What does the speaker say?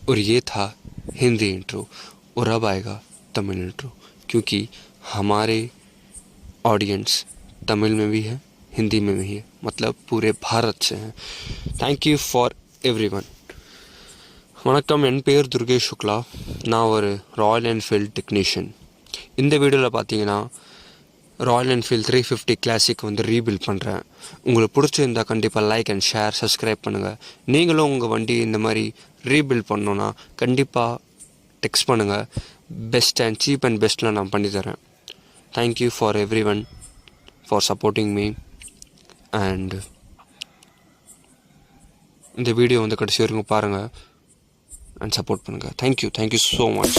और ये था हिंदी इंट्रो और अब आएगा तमिल इंट्रो, क्योंकि हमारे ऑडियंस तमिल में भी है, हिंदी में भी है, मतलब पूरे भारत से हैं. Thank you for every one. வணக்கம், என் பேர் துர்கேஷ் சுக்லா. நான் ஒரு ராயல் என்ஃபீல்டு டெக்னீஷியன். இந்த வீடியோவில் பார்த்தீங்கன்னா ராயல் என்ஃபீல்டு 350 கிளாசிக் வந்து ரீபில்ட் பண்ணுறேன். உங்களுக்கு பிடிச்சிருந்தால் கண்டிப்பாக லைக் அண்ட் ஷேர், சப்ஸ்கிரைப் பண்ணுங்கள். நீங்களும் உங்கள் வண்டி இந்த மாதிரி ரீபில்ட் பண்ணணுன்னா கண்டிப்பாக டெக்ஸ்ட் பண்ணுங்கள். பெஸ்ட் அண்ட் சீப் அண்ட் பெஸ்ட்டில் நான் பண்ணித்தரேன். Thank you for every one for supporting me. And இந்த வீடியோ வந்து கடைசி வரைக்கும் பாருங்கள் அண்ட் சப்போர்ட் பண்ணுங்கள். Thank you so much.